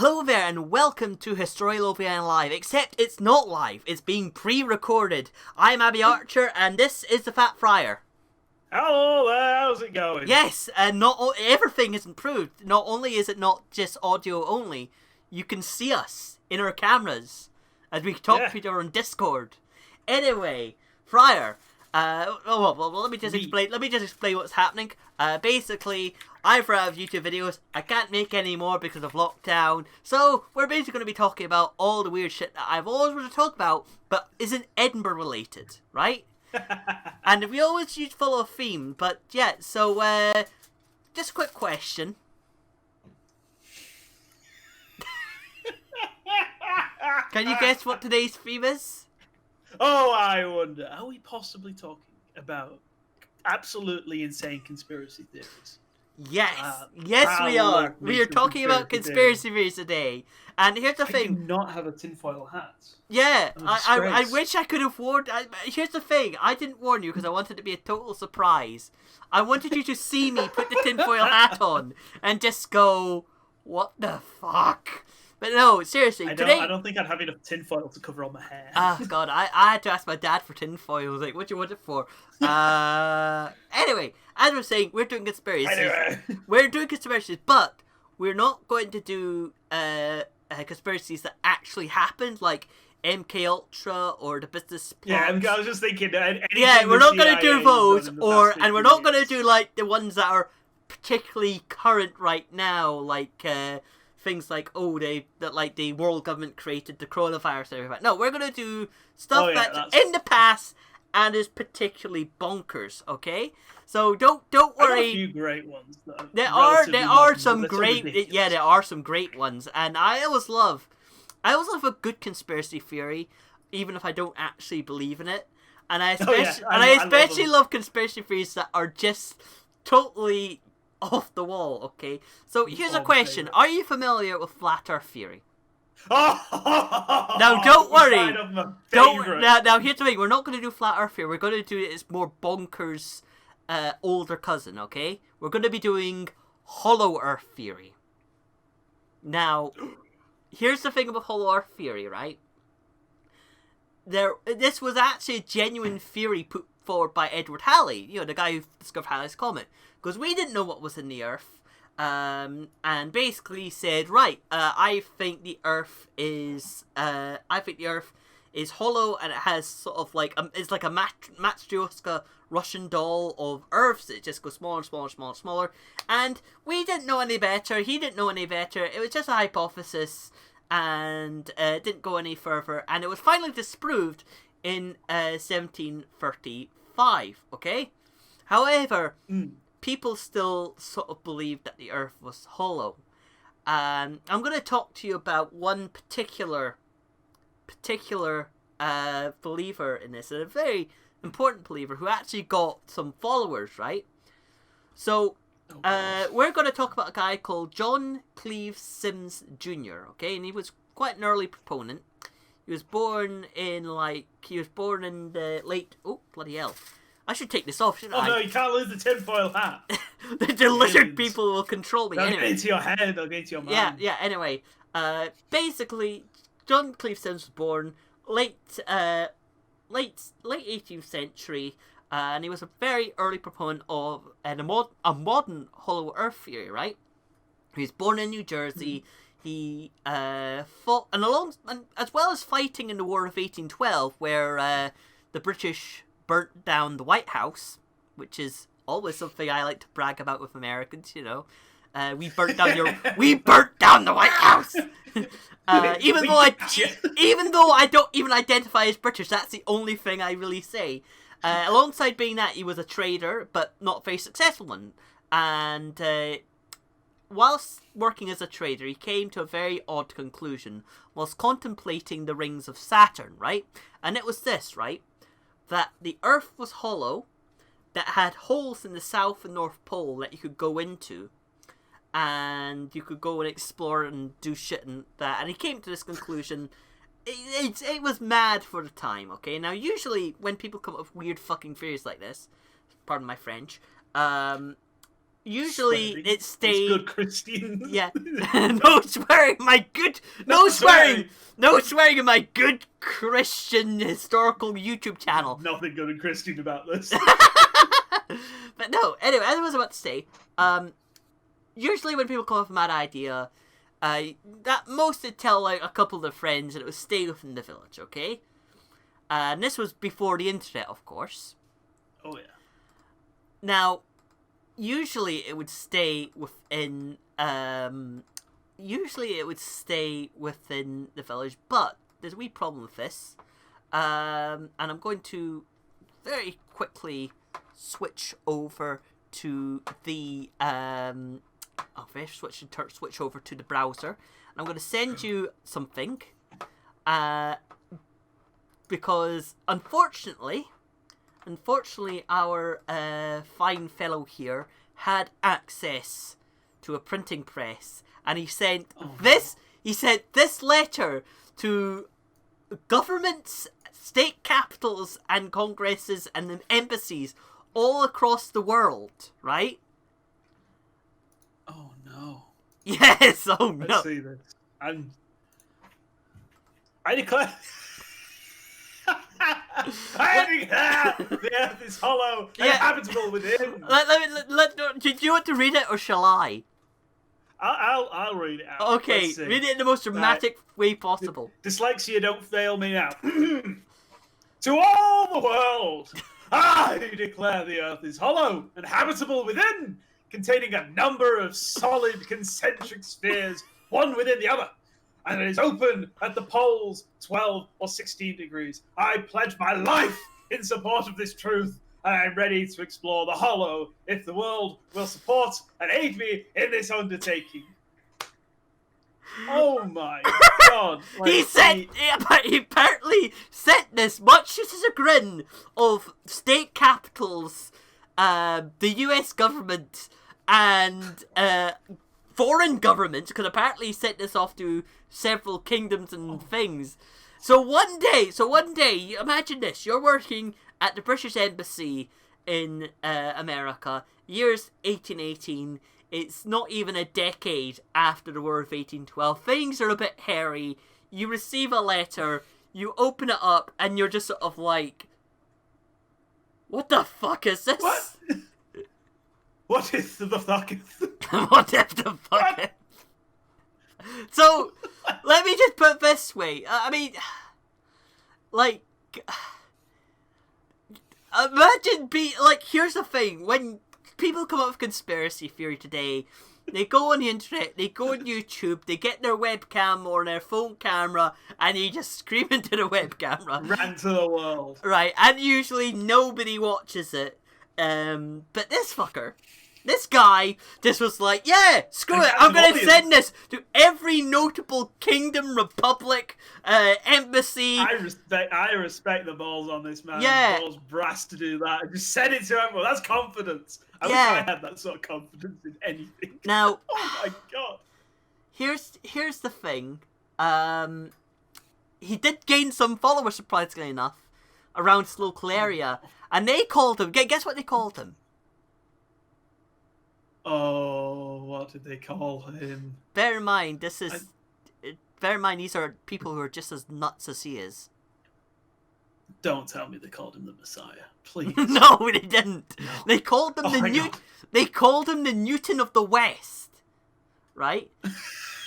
Hello there and welcome to Historia Lothiana Live, except it's not live, it's being pre-recorded. I'm Abby Archer and this is the Fat Frier. Hello there, how's it going? Yes, and everything is improved. Not only is it not just audio only, you can see us in our cameras as we talk to each other on Discord. Anyway, Frier, let me just explain what's happening. Basically, I've run out of YouTube videos. I can't make any more because of lockdown. So we're basically going to be talking about all the weird shit that I've always wanted to talk about, but isn't Edinburgh related, right? And we always follow a theme, but yeah. So just a quick question. Can you guess what today's theme is? Oh, I wonder. Are we possibly talking about absolutely insane conspiracy theories? Yes, yes we are. We are talking about conspiracy theories today. And here's the thing. I do not have a tinfoil hat. Yeah, I wish I could have warned. Here's the thing. I didn't warn you because I wanted it to be a total surprise. I wanted you to see me put the tinfoil hat on and just go, what the fuck? But no, seriously, I don't think I'd have enough tinfoil to cover all my hair. Oh, God, I had to ask my dad for tinfoil. I was like, what do you want it for? Anyway, as we're saying, we're doing conspiracies. Anyway. We're doing conspiracies, but we're not going to do conspiracies that actually happened, like MK Ultra or the business plot. Yeah, I was just thinking. Yeah, we're not going to do those, and we're not going to do like the ones that are particularly current right now, like things like the world government created the coronavirus and everything. No, we're going to do stuff that's in the past and is particularly bonkers. Okay, so don't worry. There are a few great ones. There are some great ones, and I always love a good conspiracy theory, even if I don't actually believe in it. And I especially love conspiracy theories that are just totally off the wall. Okay, so here's a question: are you familiar with flat Earth theory? Now don't worry. Now here's the thing: we're not going to do flat Earth theory. We're going to do its more bonkers older cousin. Okay, we're going to be doing hollow Earth theory. Now, here's the thing about hollow Earth theory, right? This was actually a genuine theory put forward by Edward Halley, the guy who discovered Halley's Comet, because we didn't know what was in the Earth, and basically said, right, I think the Earth is hollow, and it has sort of like it's like a Matryoshka Russian doll of Earths. It just goes smaller and smaller and smaller and smaller, and we didn't know any better. He didn't know any better. It was just a hypothesis, and it didn't go any further, and it was finally disproved in 1735, okay? However, people still sort of believed that the Earth was hollow. I'm going to talk to you about one particular believer in this, and a very important believer who actually got some followers, right? So, we're going to talk about a guy called John Cleeveson Jr., okay? And he was quite an early proponent. He was born in the late... Oh, bloody hell. I should take this off, shouldn't I? Oh, no, you can't lose the tinfoil hat. the lizard people will control me. They'll get into your head, they'll get into your mind. Yeah, anyway. Basically, John Cleeveson was born late 18th century, and he was a very early proponent of a modern hollow Earth theory, right? He was born in New Jersey. He fought, and as well as fighting in the War of 1812, where the British burnt down the White House, which is always something I like to brag about with Americans. We burnt down the White House. Even though I don't even identify as British, that's the only thing I really say. Alongside being that, he was a trader, but not a very successful one. And whilst working as a trader, he came to a very odd conclusion whilst contemplating the rings of Saturn, right? And it was this, right? That the Earth was hollow, that had holes in the South and North Pole that you could go into, and you could go and explore and do shit and that. And he came to this conclusion. It was mad for the time, okay? Now, usually when people come up with weird fucking theories like this, pardon my French, usually Swearing. it It's stays. good Christian. Yeah. No swearing, my good. No swearing. No swearing in my good Christian historical YouTube channel. Nothing good and Christian about this. But no, anyway, as I was about to say, usually when people come up with a mad idea, that most would tell like a couple of their friends and it would stay within the village, okay? And this was before the internet, of course. Oh yeah. Now, usually it would stay within the village, but there's a wee problem with this. And I'm going to very quickly switch over to the switch over to the browser. And I'm going to send you something, because unfortunately, our fine fellow here had access to a printing press, and he sent this. He sent this letter to governments, state capitals, and congresses and embassies all across the world. Right? Oh no. Yes. Oh no. Let's see this. I declare. I declare the earth is hollow and habitable within. Do you want to read it or shall I? I'll read it out. Okay, read it in the most dramatic way possible. Dyslexia, don't fail me now. To all the world, I declare the earth is hollow and habitable within, containing a number of solid concentric spheres, one within the other. And it is open at the poles 12 or 16 degrees. I pledge my life in support of this truth, and I am ready to explore the hollow if the world will support and aid me in this undertaking. Oh my god. He apparently sent this, much to the chagrin of state capitals, the US government, and foreign governments, because apparently he sent this off to several kingdoms and things. So one day, imagine this, you're working at the British Embassy in America, year's 1818, it's not even a decade after the War of 1812, things are a bit hairy, you receive a letter, you open it up, and you're just sort of like, what the fuck is this? What? What is the fuck? What if the fuck is? So, let me just put it this way. I mean, like, imagine here's the thing. When people come up with conspiracy theory today, they go on the internet, they go on YouTube, they get their webcam or their phone camera, and they just scream into the web camera. Rant to the world. Right, and usually nobody watches it. But this guy just was like, yeah, screw it, I'm going to send this to every notable kingdom, republic, embassy. I respect the balls on this man. Yeah. Balls brass to do that. Just send it to everyone. That's confidence. I wish I had that sort of confidence in anything. Now, oh my god. Here's the thing. He did gain some followers, surprisingly enough, around his local area. And they called him, guess what they called him? Oh, what did they call him? Bear in mind, these are people who are just as nuts as he is. Don't tell me they called him the Messiah, please. No, they didn't. No. They called him They called him the Newton of the West, right?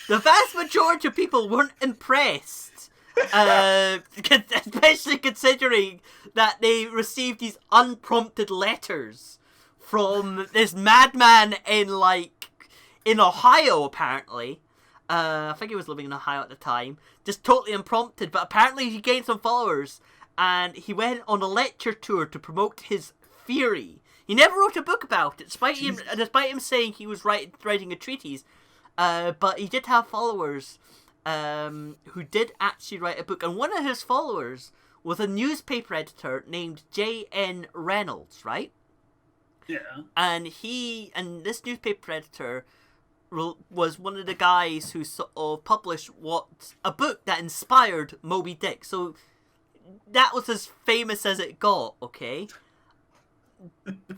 The vast majority of people weren't impressed, especially considering that they received these unprompted letters from this madman in Ohio, apparently. I think he was living in Ohio at the time. Just totally unprompted, but apparently he gained some followers, and he went on a lecture tour to promote his theory. He never wrote a book about it, despite him saying he was writing a treatise. But he did have followers who did actually write a book, and one of his followers was a newspaper editor named J.N. Reynolds, right? Yeah. And this newspaper editor was one of the guys who sort of published a book that inspired Moby Dick. So that was as famous as it got, okay?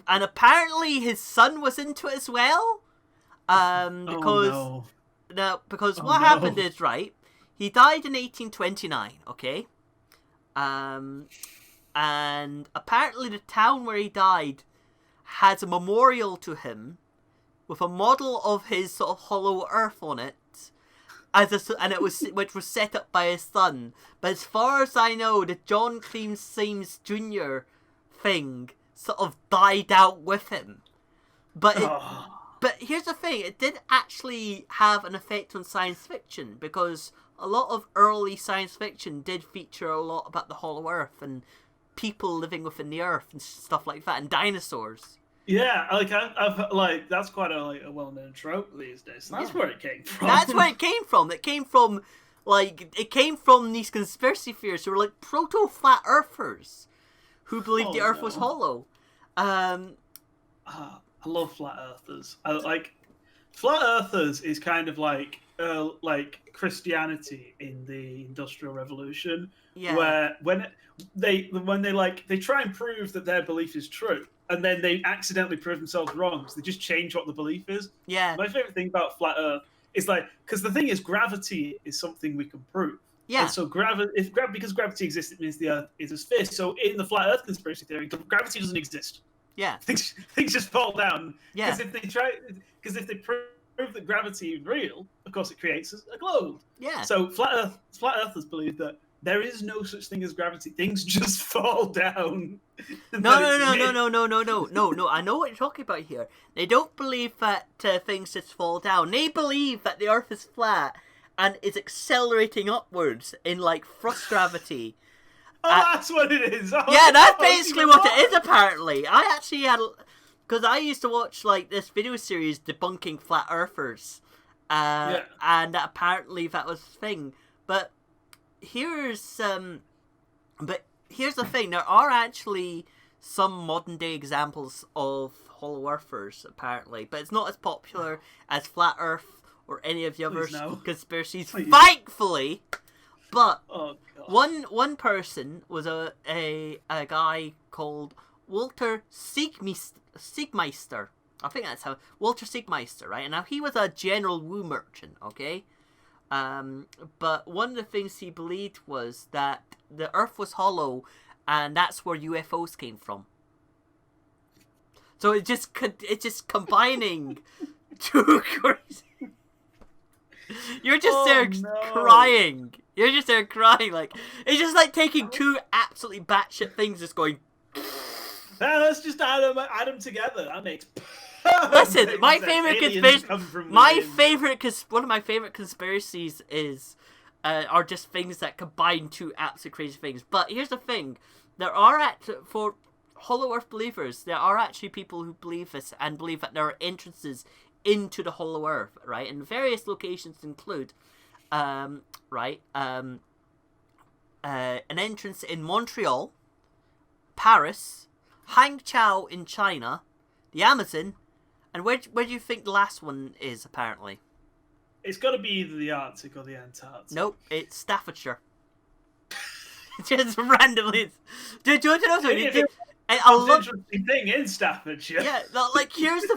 and apparently his son was into it as well. Because what happened is, right, he died in 1829, okay? And apparently the town where he died has a memorial to him with a model of his sort of hollow earth on it, which was set up by his son. But as far as I know, the John Cleeveson Jr. thing sort of died out with him. But here's the thing, it did actually have an effect on science fiction, because a lot of early science fiction did feature a lot about the hollow earth and people living within the earth and stuff like that, and dinosaurs. Yeah, I've that's quite a well-known trope these days. That's where it came from. That's where it came from. It came from these conspiracy theorists who were like proto-flat earthers who believed the earth was hollow. I love flat earthers. Flat earthers is kind of like Christianity in the Industrial Revolution, where when they try and prove that their belief is true, and then they accidentally prove themselves wrong, so they just change what the belief is. Yeah. My favorite thing about flat Earth is because the thing is, gravity is something we can prove. Yeah. And so because gravity exists, it means the Earth is a sphere. So in the flat Earth conspiracy theory, gravity doesn't exist. Yeah. Things just fall down. Yeah. Because if they prove that gravity is real, of course it creates a globe. Yeah. So flat Earthers believe that there is no such thing as gravity. Things just fall down. No. I know what you're talking about here. They don't believe that things just fall down. They believe that the Earth is flat and is accelerating upwards in thrust gravity. That's what it is. Yeah, that's basically what it is. Apparently, I actually had, because I used to watch this video series debunking flat earthers, and apparently that was the thing. But here's the thing: there are actually some modern day examples of hollow earthers, apparently, but it's not as popular as flat Earth or any of the other conspiracies, thankfully. But one person was a guy called Walter Siegmeister. I think that's how Walter Siegmeister, right? And now he was a general wool merchant, okay? But one of the things he believed was that the Earth was hollow, and that's where UFOs came from. So it's just combining two crazy. You're just crying. You're just there crying. It's just like taking two absolutely batshit things, just going. Let's just add them together. That makes. Listen, my favorite conspiracy. One of my favorite conspiracies are just things that combine two absolutely crazy things. But here's the thing: there are for Hollow Earth believers, there are actually people who believe this and believe that there are entrances into the Hollow Earth, right? And various locations include, an entrance in Montreal, Paris, Hangzhou in China, the Amazon, and where do you think the last one is, apparently? It's got to be either the Arctic or the Antarctic. Nope, it's Staffordshire. Just randomly. Do you want to know something? Interesting thing in Staffordshire. Yeah, here's the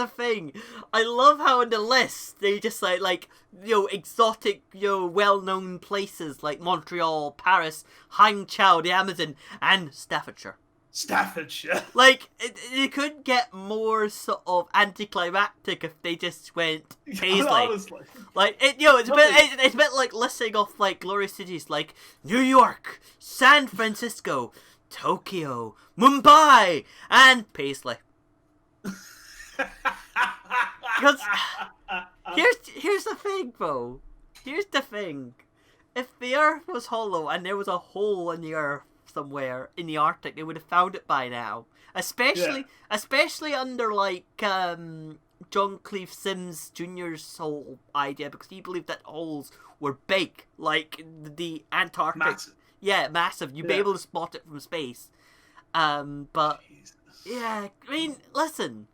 thing. I love how in the list they just exotic, well-known places like Montreal, Paris, Hangzhou, the Amazon, and Staffordshire. Staffordshire. It could get more sort of anticlimactic if they just went Paisley. Honestly. It's a bit like listing off glorious cities like New York, San Francisco, Tokyo, Mumbai, and Paisley. Because here's the thing, bro. Here's the thing. If the Earth was hollow and there was a hole in the Earth somewhere in the Arctic, they would have found it by now. Especially under John Cleeveson Jr.'s whole idea, because he believed that holes were big, like the Antarctic. Massive. Yeah, massive. You'd be able to spot it from space. But Jesus. Yeah, I mean, listen.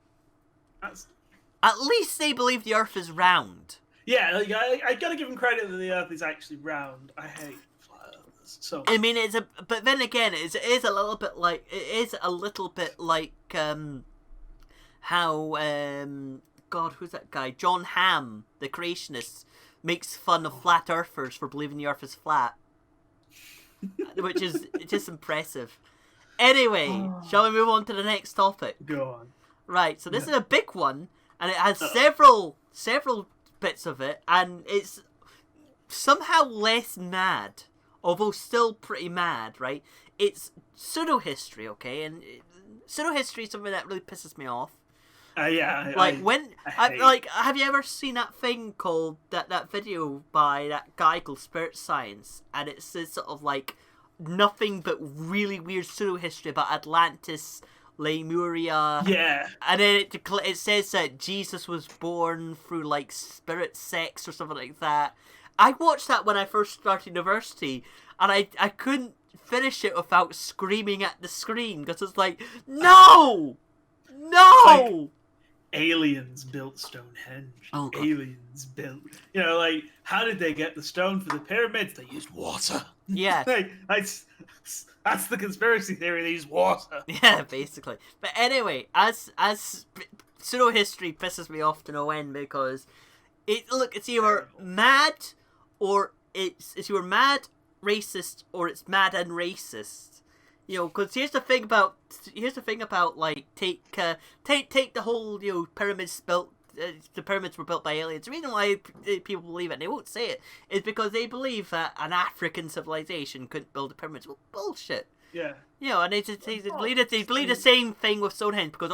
At least they believe the Earth is round. Yeah, I gotta give them credit that the Earth is actually round. I hate flat Earthers. does. So I mean, but then again, it is a little bit like how God, who's that guy? John Hamm, the creationist, makes fun of flat earthers for believing the Earth is flat, which is just impressive. Anyway, shall we move on to the next topic? Go on. Right, so this is a big one, and it has several bits of it, and it's somehow less mad, although still pretty mad, right? It's pseudo-history, okay? And pseudo-history is something that really pisses me off. Yeah. Have you ever seen that thing called, that video by that guy called Spirit Science? And it's this sort of like nothing but really weird pseudo-history about Atlantis, Lemuria. Yeah. And then it says that Jesus was born through like spirit sex or something like that. I watched that when I first started university, and I couldn't finish it without screaming at the screen, because it's like, no! Like, aliens built Stonehenge. Oh, God. Aliens built... You know, like, how did they get the stone for the pyramids? They used water. Yeah. Like, that's the conspiracy theory, they used water. Yeah, basically. But anyway, as pseudo-history pisses me off to no end, because it's either mad, or it's either mad, racist, or it's mad and racist. You know, because here's the thing about like take the whole, you know, pyramids built. The pyramids were built by aliens. The reason why people believe it, and they won't say it, is because they believe that an African civilization couldn't build the pyramids. Well, bullshit. Yeah. You know, and they believe the same thing with Stonehenge, because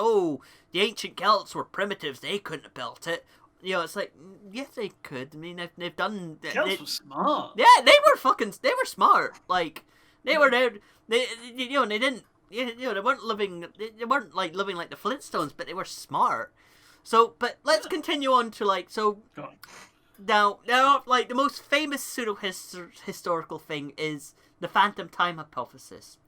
the ancient Celts were primitives. They couldn't have built it. You know, it's like, yes, they could. I mean, they've done. Celts were smart. Yeah, they were smart. Like, they were there. They didn't. You know, they weren't living. They weren't like living like the Flintstones, but they were smart. So, but let's continue on to like so. Now, like the most famous pseudo-historical thing is the phantom time hypothesis.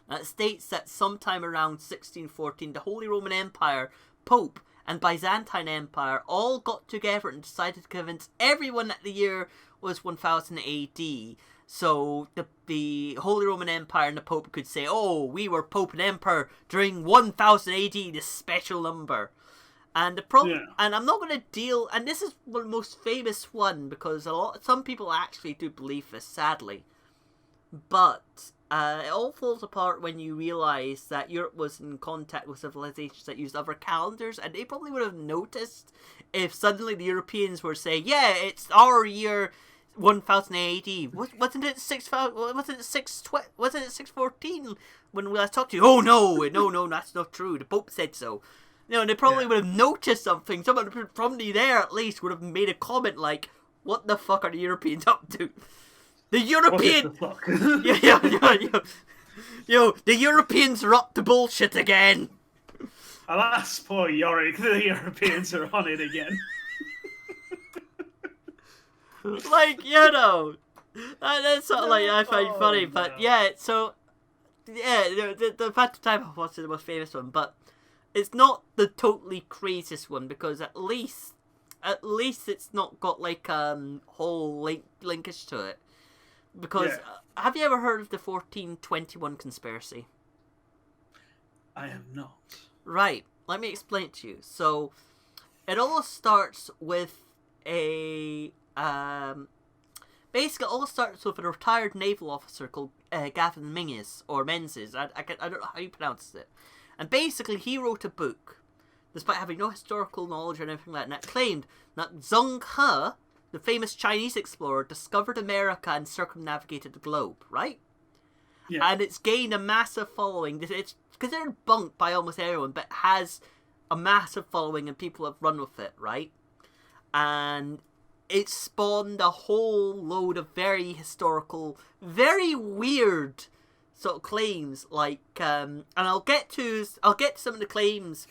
That states that sometime around 1614, the Holy Roman Empire, Pope, and Byzantine Empire all got together and decided to convince everyone that the year was 1000 AD. So the Holy Roman Empire and the Pope could say, "Oh, we were Pope and Emperor during 1000 AD, this special number." And the problem, and I'm not going to deal, and this is the most famous one because some people actually do believe this, sadly. But it all falls apart when you realise that Europe was in contact with civilizations that used other calendars, and they probably would have noticed if suddenly the Europeans were saying, "Yeah, it's our year 1000 AD." Wasn't it 614 when we last talked to you? Oh no, that's not true. The Pope said so. You know, and they probably would have noticed something. Someone from there, at least, would have made a comment like, "What the fuck are the Europeans up to?" The European... What the fuck? The Europeans are up to bullshit again. Alas, poor Yorick, the Europeans are on it again. Like, you know, that's sort of like, I find funny, but yeah, so, yeah, the Phantom Time hypothesis is the most famous one, but it's not the totally craziest one, because at least it's not got like whole linkage to it. Because have you ever heard of the 1421 conspiracy? I have not. Right, let me explain it to you. So it all starts with basically it all starts with a retired naval officer called Gavin Menzies, or Menzies. I don't know how you pronounce it. And basically, he wrote a book, despite having no historical knowledge or anything like that, claimed that Zheng He, the famous Chinese explorer, discovered America and circumnavigated the globe, right? Yeah. And it's gained a massive following. It's considered bunked by almost everyone, but has a massive following and people have run with it, right? And it spawned a whole load of very historical, very weird sort of claims, like, and I'll get to some of the claims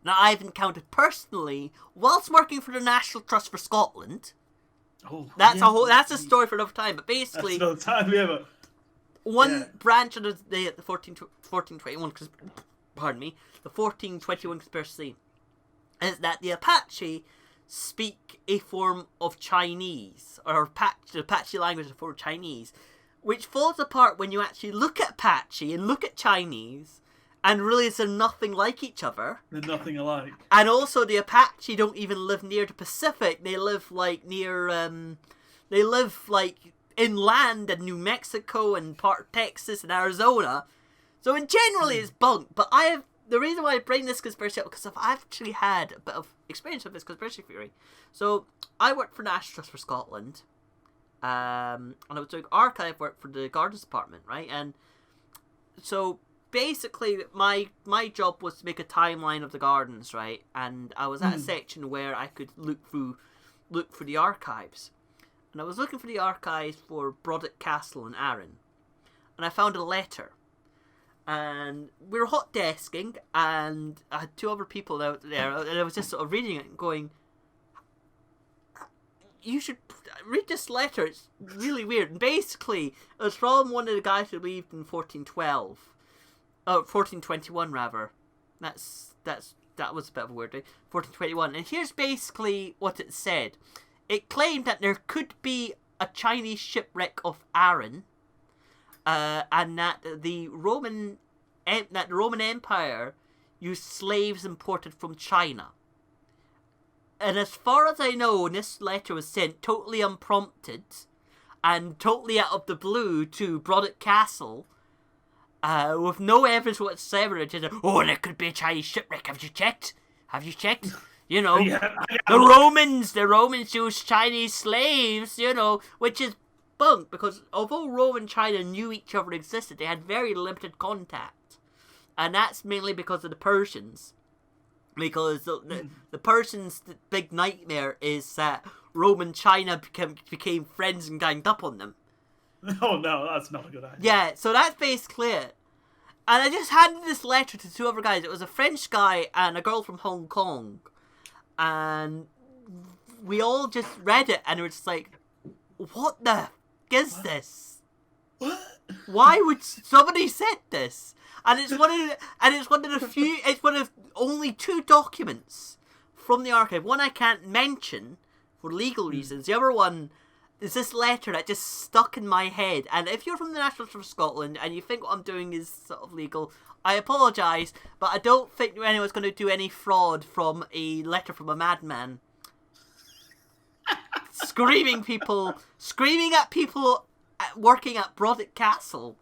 that I've encountered personally whilst working for the National Trust for Scotland. Oh, that's a story for another time. But basically, that's another time, yeah, but one branch of the 1421, pardon me, the 1421 conspiracy is that the Apache speak a form of Chinese, or the Apache language for Chinese, which falls apart when you actually look at Apache and look at Chinese and realize they're nothing like each other. They're nothing alike. And also, the Apache don't even live near the Pacific. They live inland in New Mexico and part of Texas and Arizona. So, generally, it's bunk. But the reason why I bring this conspiracy up, because I've actually had a bit of experience with this conspiracy theory. So, I worked for National Trust for Scotland. And I was doing archive work for the Gardens Department, right? And so, basically, my job was to make a timeline of the gardens, right? And I was at a section where I could look through the archives. And I was looking for the archives for Broddick Castle in Arran. And I found a letter. And we were hot desking, and I had two other people out there, and I was just sort of reading it and going, you should read this letter, it's really weird. And basically, it was from one of the guys who lived in 1421 rather. That was a bit of a weird day. 1421. And here's basically what it said. It claimed that there could be a Chinese shipwreck of Arran, and that the Roman Empire used slaves imported from China. And as far as I know, this letter was sent totally unprompted and totally out of the blue to Broddick Castle, with no evidence whatsoever. It just, and it could be a Chinese shipwreck. Have you checked? You know, the Romans used Chinese slaves, which is bunk, because although Rome and China knew each other existed, they had very limited contact. And that's mainly because of the Persians. Because the Persians' big nightmare is that Rome and China became friends and ganged up on them. Oh no, that's not a good idea. Yeah, so that's basically it. And I just handed this letter to two other guys. It was a French guy and a girl from Hong Kong. And we all just read it and it was just like, what the f*** is this? What? Why would somebody said this? And it's one of only two documents from the archive. One I can't mention for legal reasons. The other one is this letter that just stuck in my head. And if you're from the National Trust of Scotland and you think what I'm doing is sort of legal, I apologise, but I don't think anyone's going to do any fraud from a letter from a madman. Screaming at people working at Broddick Castle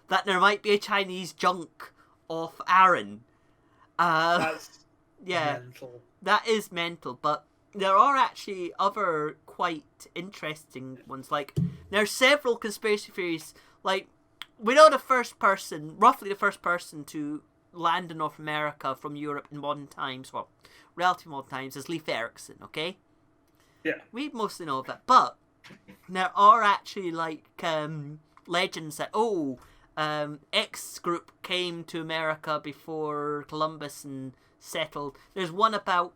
that there might be a Chinese junk off Arran. That's mental. That is mental, but there are actually other quite interesting ones. Like, there are several conspiracy theories. Like, we know roughly the first person to land in North America from Europe in modern times, well, relative modern times, is Leif Erikson, okay? Yeah. We mostly know of that, but there are actually, like, legends that, X group came to America before Columbus and settled. There's one about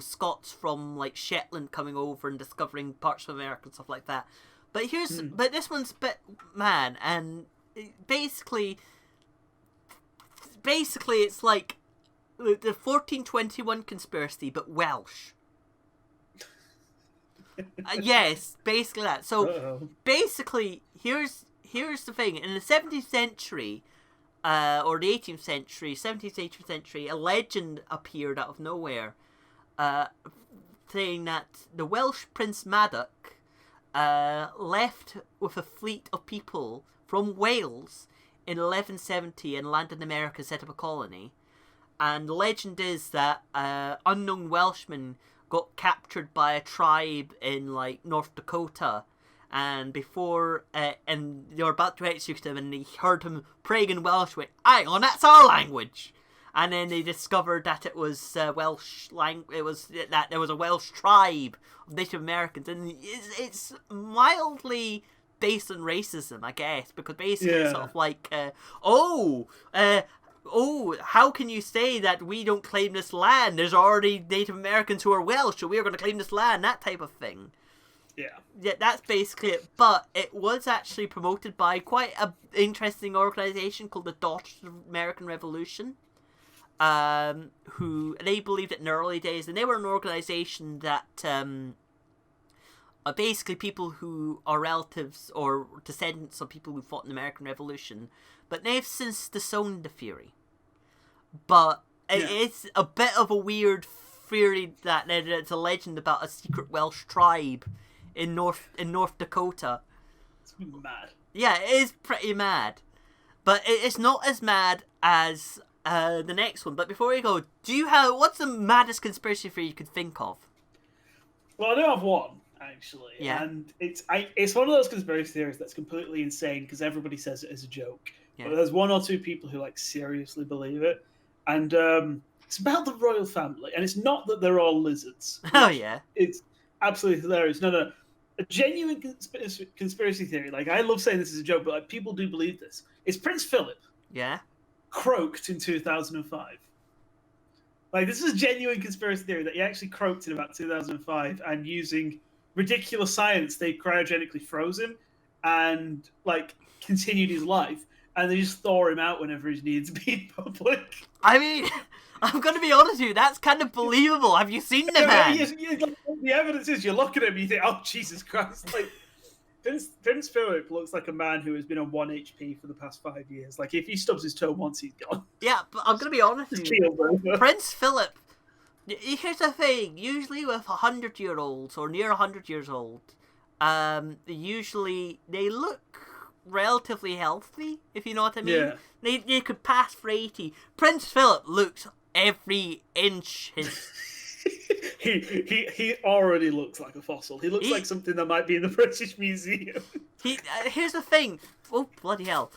Scots from like Shetland coming over and discovering parts of America and stuff like that. But but this one's a bit mad, and basically it's like the 1421 conspiracy, but Welsh. Yes, basically that. So basically, here's the thing: in the 17th century, or the 18th century, 17th, 18th century, a legend appeared out of nowhere, saying that the Welsh Prince Madoc left with a fleet of people from Wales in 1170 and landed in America and set up a colony. And the legend is that unknown Welshmen got captured by a tribe in like North Dakota, and and they were about to execute him, and they heard him praying in Welsh, went, "Hang on, that's our language." And then they discovered that it was Welsh it was that there was a Welsh tribe of Native Americans, and it's mildly based on racism, I guess, because basically it's sort of like, how can you say that we don't claim this land? There's already Native Americans who are Welsh, so we're going to claim this land, that type of thing. Yeah, that's basically it. But it was actually promoted by quite an interesting organisation called the Daughters of American Revolution. who they believed it in the early days, and they were an organization that are basically people who are relatives or descendants of people who fought in the American Revolution, but they've since disowned the theory. But it's a bit of a weird theory that it's a legend about a secret Welsh tribe in North Dakota. It's mad. Yeah, it is pretty mad. But it's not as mad as the next one. But before we go, what's the maddest conspiracy theory you could think of? Well, I do have one, actually. Yeah. And it's one of those conspiracy theories that's completely insane because everybody says it as a joke. Yeah. But there's one or two people who seriously believe it. And it's about the royal family. And it's not that they're all lizards. Oh, yeah. It's absolutely hilarious. No. A genuine conspiracy theory. I love saying this is a joke, but people do believe this. It's Prince Philip. Yeah. Croaked in 2005. This is a genuine conspiracy theory that he actually croaked in about 2005, and using ridiculous science, they cryogenically froze him and continued his life, and they just thaw him out whenever he needs to be in public. I mean, I'm going to be honest with you, that's kind of believable. Have you seen the man? The evidence is, you look at him and you think, oh, Jesus Christ. Prince Philip looks like a man who has been on 1 HP for the past 5 years. If he stubs his toe once, he's gone. Yeah, but I'm going to be honest with you. Prince Philip, here's the thing, usually with 100-year-olds or near 100 years old, they look relatively healthy, if you know what I mean. Yeah. They could pass for 80. Prince Philip looks every inch his... He already looks like a fossil. He looks like something that might be in the British Museum. Here's the thing. Oh, bloody hell.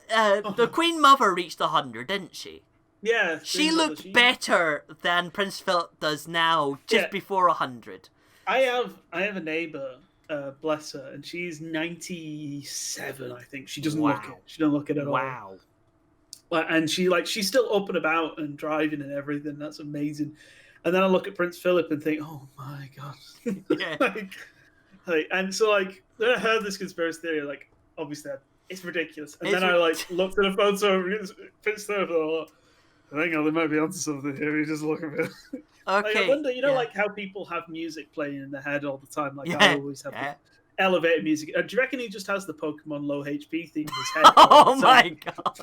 The Queen Mother reached 100, didn't she? Yeah. She looked better than Prince Philip does now, just before 100. I have a neighbour, bless her, and she's 97, I think. She doesn't look it. She doesn't look it at all. Wow. And she's still up and about and driving and everything. That's amazing. And then I look at Prince Philip and think, oh my God. Yeah. And so then I heard this conspiracy theory, obviously it's ridiculous. And then I looked at a photo of Prince Philip and I thought, hang on, they might be onto something here. You just look at it. Okay. I wonder, how people have music playing in their head all the time. I always have the elevator music. Do you reckon he just has the Pokemon low HP theme in his head? Oh my God.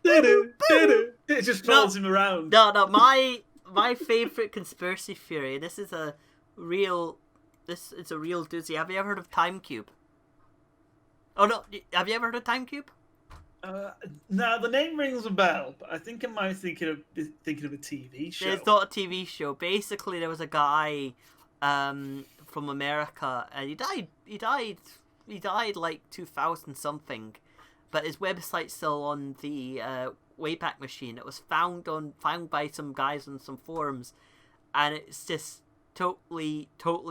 It just follows him around. No, my favourite conspiracy theory, this is a real doozy. Have you ever heard of Time Cube? Oh no, have you ever heard of Time Cube? No, the name rings a bell, but I think I might thinking of a TV show. It's not a TV show. Basically, there was a guy from America, and he died like 2000 something, but his website's still on the Wayback Machine. It was found by some guys on some forums, and it's just totally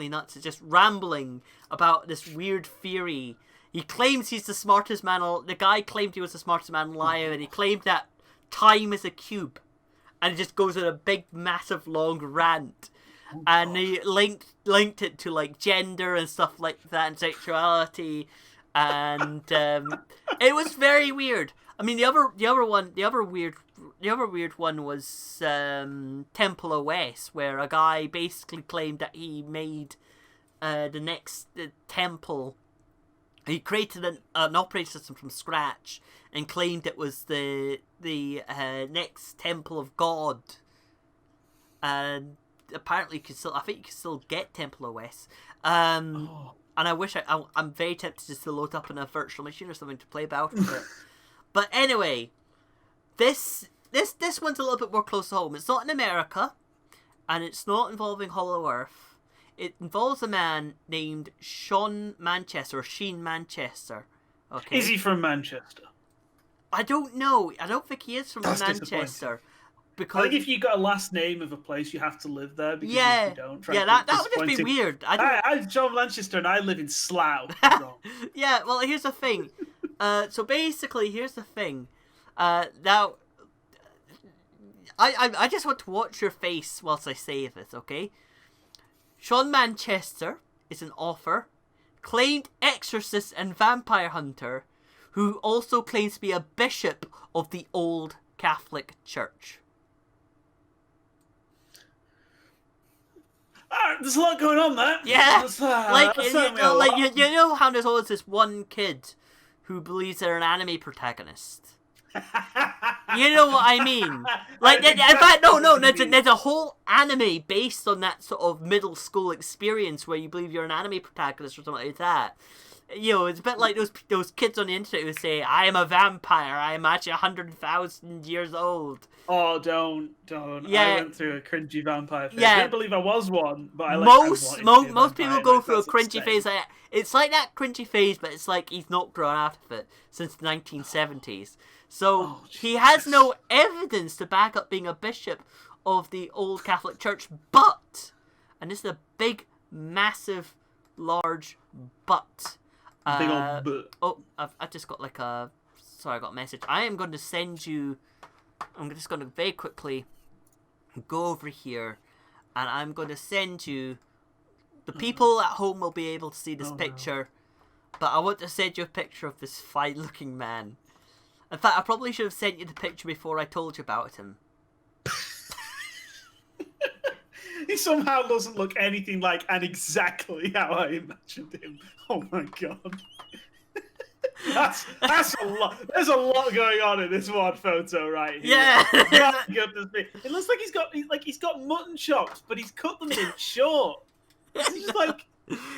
nuts. It's just rambling about this weird theory. He claims he's the smartest man. The guy claimed he was the smartest man alive, and he claimed that time is a cube, and it just goes on a big, massive, long rant. And he linked it to gender and stuff like that, and sexuality, and it was very weird. I mean, the other weird one was Temple OS, where a guy basically claimed that he made the next temple. He created an operating system from scratch and claimed it was the next temple of God. And apparently, you can still get Temple OS. And I wish I'm very tempted just to load up in a virtual machine or something to play about with it. But anyway, this one's a little bit more close to home. It's not in America, and it's not involving Hollow Earth. It involves a man named Sheen Manchester. Okay. Is he from Manchester? I don't know. I don't think he is from Manchester. Because I think if you got a last name of a place, you have to live there. Because if you don't, that would just be weird. I'm John Manchester and I live in Slough. Yeah, well, here's the thing. So basically, here's the thing. Now, I just want to watch your face whilst I say this, okay? Sheen Manchester is an author, claimed exorcist and vampire hunter, who also claims to be a bishop of the old Catholic Church? There's a lot going on there. Yeah, like that's you certainly know, a like lot. you know how there's always this one kid who believes they're an anime protagonist. You know what I mean? Like, in fact, no, there's a whole anime based on that sort of middle school experience where you believe you're an anime protagonist or something like that. You know, it's a bit like those kids on the internet who say, "I am a vampire. I am actually 100,000 years old." Oh, don't. Yeah. I went through a cringy vampire phase. Yeah. I didn't believe I was one, but I Most wanted people go through a cringy phase. It's like that cringy phase, but it's like he's not grown out of it since the 1970s. So he has no evidence to back up being a bishop of the old Catholic Church. But, and this is a big, massive, large but. Big old but. Oh, I just got like a... Sorry, I got a message. I am going to send you... I'm just going to very quickly go over here and I'm going to send you... The people at home will be able to see this picture, but I want to send you a picture of this fine-looking man. In fact, I probably should have sent you the picture before I told you about him. He somehow doesn't look anything like and exactly how I imagined him. Oh my god. That's a lot. There's a lot going on in this one photo right here. Yeah. My goodness me. It looks like he's got mutton chops, but he's cut them in short. He's just like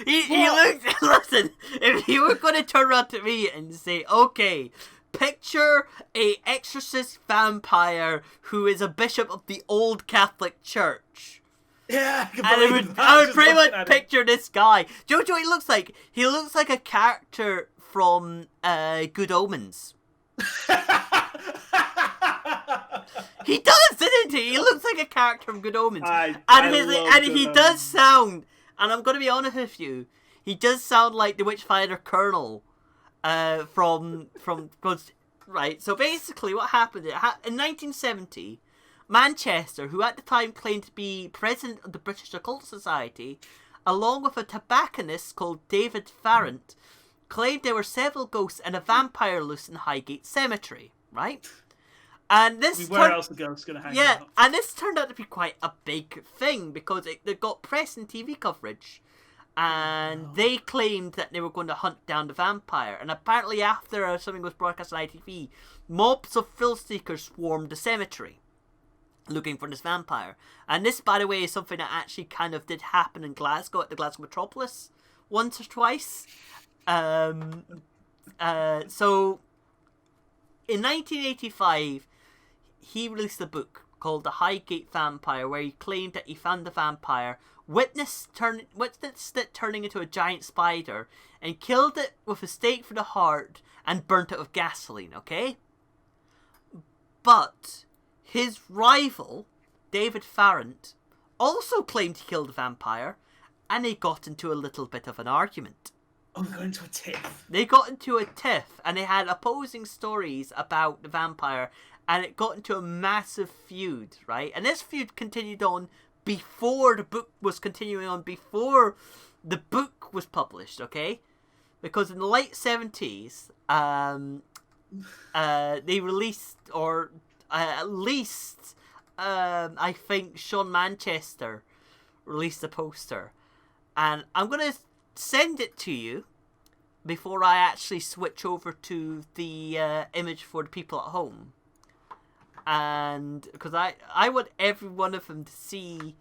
he looks. Listen, if you were going to turn around to me and say, "Okay, picture a exorcist vampire who is a bishop of the old Catholic Church." Yeah, I would pretty much picture this guy. Do you know what he looks like? He looks like a character from Good Omens. He does, doesn't he? He looks like a character from Good Omens. He does sound, and I'm going to be honest with you, he does sound like the Witchfinder Colonel from right. So basically, what happened in 1970. Manchester, who at the time claimed to be president of the British Occult Society, along with a tobacconist called David Farrant, claimed there were several ghosts and a vampire loose in Highgate Cemetery, right? And this where else the ghosts gonna hang out? And this turned out to be quite a big thing because it got press and TV coverage, and they claimed that they were going to hunt down the vampire. And apparently, after something was broadcast on ITV, mobs of thrill seekers swarmed the cemetery looking for this vampire. And this, by the way, is something that actually kind of did happen in Glasgow, at the Glasgow Metropolis, once or twice. So, in 1985, he released a book called The Highgate Vampire, where he claimed that he found the vampire, witnessed it turning into a giant spider, and killed it with a stake for the heart, and burnt it with gasoline, okay? But his rival, David Farrant, also claimed he killed the vampire, and they got into a little bit of an argument. Oh, they got into a tiff. They got into a tiff, and they had opposing stories about the vampire, and it got into a massive feud, right? And this feud continued on before the book was before the book was published, okay? Because in the late 70s, they released, or at least, I think Sean Manchester released a poster. And I'm going to send it to you before I actually switch over to the image for the people at home. And because I want every one of them to see...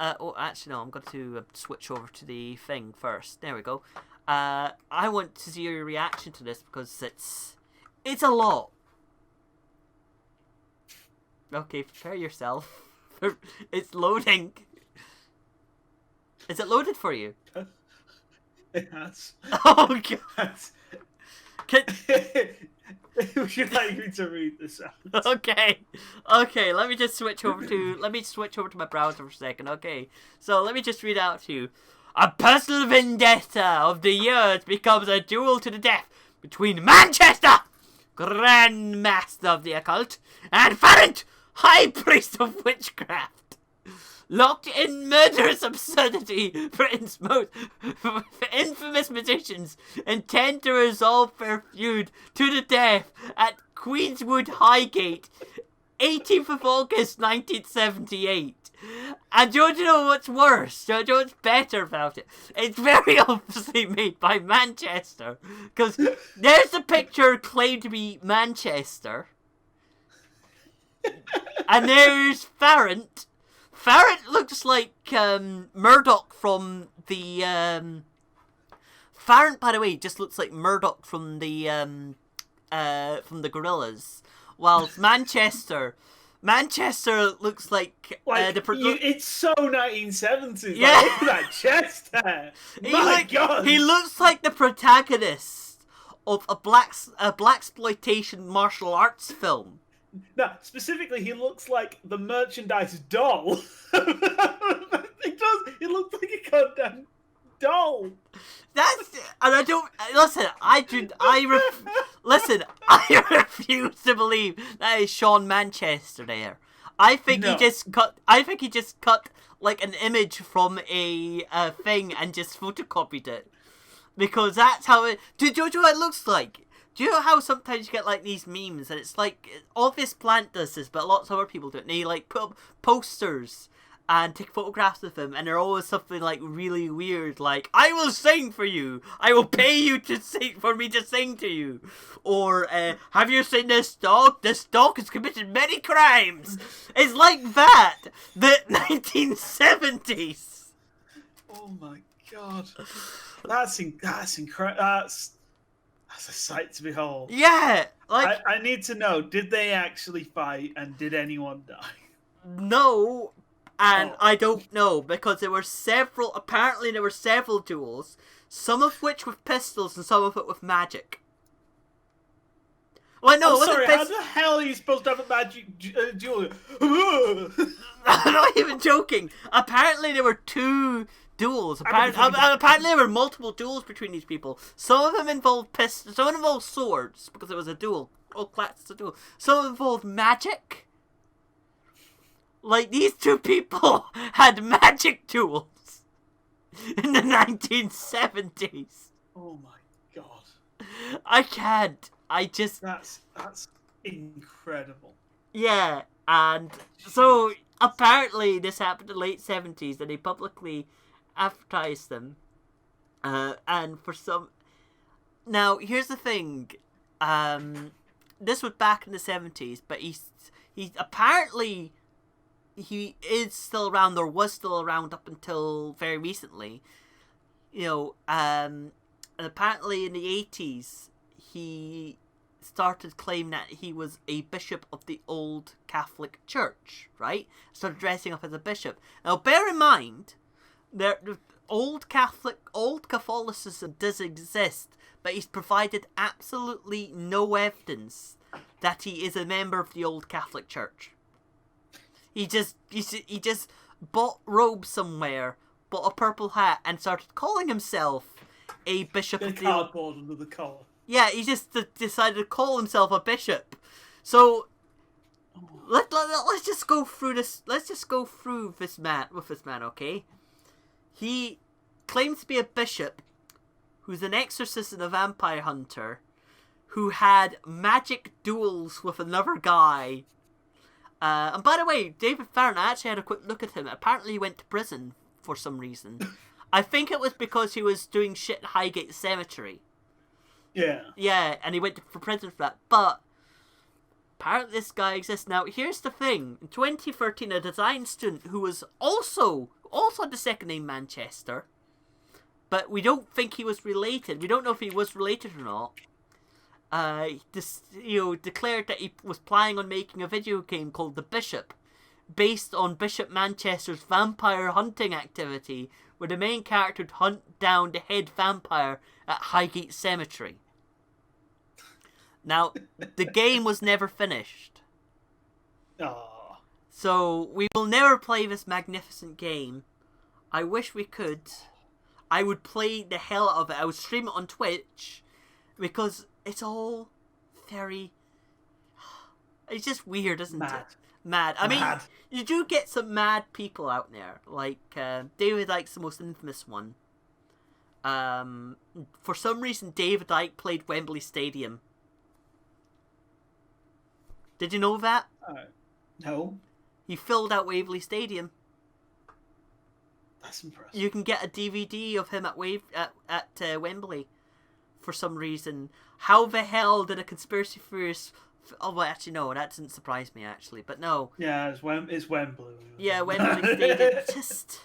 actually, no, I'm going to switch over to the thing first. There we go. I want to see your reaction to this because it's a lot. Okay, prepare yourself. It's loading. Is it loaded for you? It has. Oh god. Would you like me to read this out? Okay, let me just switch over to my browser for a second. Okay, so let me just read out to you. A personal vendetta of the years becomes a duel to the death between Manchester, Grand Master of the Occult, and Farrant, High Priest of Witchcraft. Locked in murderous absurdity, Britain's most infamous magicians intend to resolve their feud to the death at Queenswood Highgate, 18th of August 1978. And do you want to know what's worse? Do you know what's better about it? It's very obviously made by Manchester. Because there's a picture claimed to be Manchester. And there's Farrant. Farrant looks like Murdoch from the... Farrant, by the way, just looks like Murdoch from the Gorillas. Whilst Manchester looks like it's so 1970s. Yeah. Like, look at that chest hair. God. He looks like the protagonist of a blaxploitation martial arts film. No, specifically, he looks like the merchandise doll. He does. He looks like a goddamn doll. I refuse to believe that is Sean Manchester there. I think he just cut like an image from a thing and just photocopied it, because that's how it. Do you know what it looks like? Do you know how sometimes you get like these memes and it's like obvious Plant does this, but lots of other people do it, and they like put up posters and take photographs of him, and they're always something like really weird, like, I will sing for you, I will pay you to sing for me to sing to you, or have you seen this dog? This dog has committed many crimes. It's like that, the 1970s. Oh my god, that's incredible. That's a sight to behold. Yeah, like I need to know, did they actually fight and did anyone die? No. And I don't know, because apparently there were several duels, some of which with pistols and some of it with magic. Well, no, I'm sorry, how the hell are you supposed to have a magic duel? I'm not even joking. Apparently there were 2 duels. Apparently there were multiple duels between these people. Some of them involved pistols, some of them involved swords, because it was a duel. Oh, class, a duel. Some involved magic. Like, these 2 people had magic duels in the 1970s. Oh my god. I can't. That's incredible. Yeah, and so apparently this happened in the late 70s and they publicly advertised them. And for some... Now, here's the thing. This was back in the 70s, but he apparently... He is still around, or was still around up until very recently. You know, and apparently in the 80s, he started claiming that he was a bishop of the old Catholic Church, right? Started dressing up as a bishop. Now, bear in mind, the old Catholicism does exist, but he's provided absolutely no evidence that he is a member of the old Catholic Church. He just bought robes somewhere, bought a purple hat, and started calling himself a bishop of the cardboard under the collar. Yeah, he just decided to call himself a bishop. So let's just go through this. Let's just go through this man, okay? He claims to be a bishop who's an exorcist and a vampire hunter who had magic duels with another guy. And by the way, David Farron, I actually had a quick look at him. Apparently he went to prison for some reason. I think it was because he was doing shit in Highgate Cemetery. Yeah. Yeah, and he went for prison for that. But apparently this guy exists. Now, here's the thing. In 2013, a design student who was also had the second name Manchester, but we don't think he was related. We don't know if he was related or not. Declared that he was planning on making a video game called The Bishop, based on Bishop Manchester's vampire hunting activity, where the main character would hunt down the head vampire at Highgate Cemetery. Now, the game was never finished. Oh. So, we will never play this magnificent game. I wish we could. I would play the hell out of it. I would stream it on Twitch, because it's all very... It's just weird, isn't it? Mad. I mean, you do get some mad people out there. Like, David Icke's the most infamous one. For some reason, David Icke played Wembley Stadium. Did you know that? No. He filled out Waverley Stadium. That's impressive. You can get a DVD of him at Wembley for some reason. How the hell did a conspiracy theorist... Oh, well, actually, no, that didn't surprise me, actually. But no. Yeah, it's Wembley. Yeah, Wembley Stadium. Just...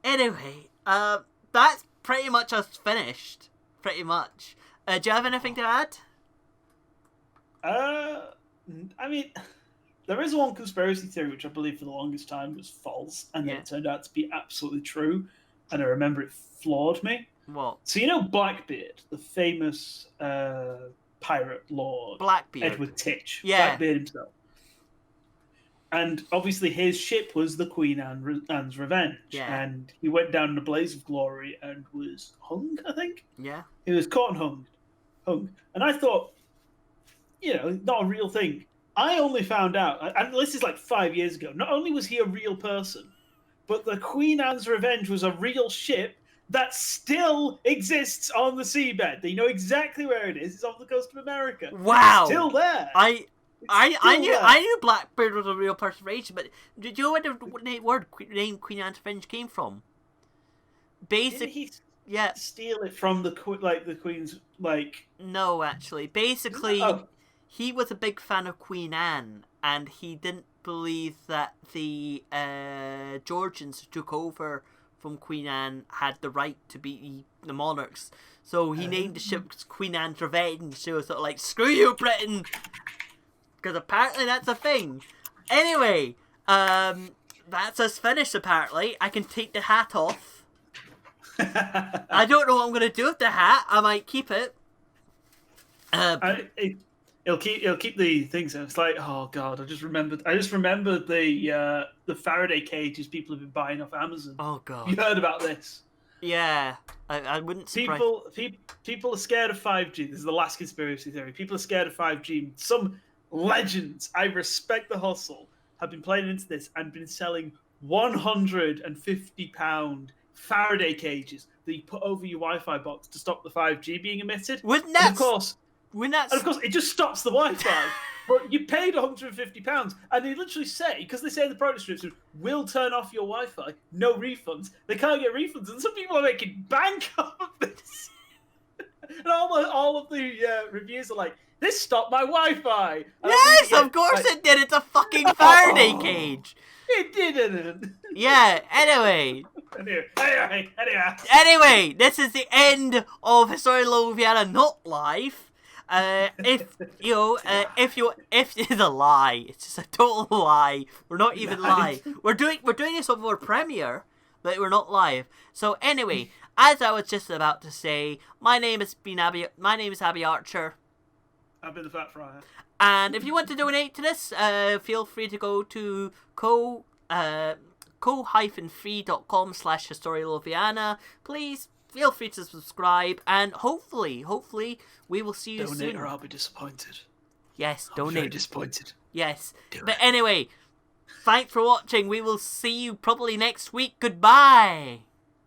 Anyway, that's pretty much us finished. Pretty much. Do you have anything to add? I mean, there is one conspiracy theory which I believe for the longest time was false, and then it turned out to be absolutely true, and I remember it floored me. What? So you know Blackbeard, the famous pirate lord, Blackbeard. Edward Titch, Yeah. Blackbeard himself. And obviously his ship was the Queen Anne's Revenge, and he went down in a blaze of glory and was hung, I think? Yeah. He was caught and hung. And I thought, not a real thing. I only found out, and this is like 5 years ago, not only was he a real person, but the Queen Anne's Revenge was a real ship that still exists on the seabed. They know exactly where it is. It's off the coast of America. Wow. It's still there. I knew Blackbeard was a real person for ages, but did you know where the word name Queen Anne's Revenge came from? Didn't he steal it from the Queen's, like... No, actually. Basically, he was a big fan of Queen Anne, and he didn't believe that the Georgians who took over from Queen Anne had the right to be the monarchs. So he named the ship Queen Anne's Revenge. So it was sort of like, screw you, Britain! Because apparently that's a thing. Anyway, that's us finished, apparently. I can take the hat off. I don't know what I'm going to do with the hat. I might keep it. It'll keep the things. It's like, oh god, I just remembered the Faraday cages people have been buying off Amazon. Oh god, you heard about this? Yeah, I wouldn't. People are scared of 5G. This is the last conspiracy theory. People are scared of 5G. Some legends, I respect the hustle, have been playing into this and been selling £150 Faraday cages that you put over your Wi-Fi box to stop the 5G being emitted. And of course, it just stops the Wi-Fi. But you paid £150, and they literally say, because they say in the product description, we'll turn off your Wi-Fi, no refunds. They can't get refunds, and some people are making bank off of this. And all of the reviews are like, this stopped my Wi-Fi. And yes, of course it did. It's a fucking Faraday cage. It didn't. Yeah, anyway, this is the end of Historia Lothiana not live. If it's a lie, it's just a total lie. We're not even live. We're doing this on our premiere, but we're not live. So anyway, as I was just about to say, my name is Abby Archer. I've been the Fat Frier. And if you want to donate to this, feel free to go to co-free.com/Historia Lothiana. Please feel free to subscribe, and hopefully we will see you soon. Donate or I'll be disappointed. Yes, I'm donate. very disappointed. Yes. But anyway, thanks for watching. We will see you probably next week. Goodbye.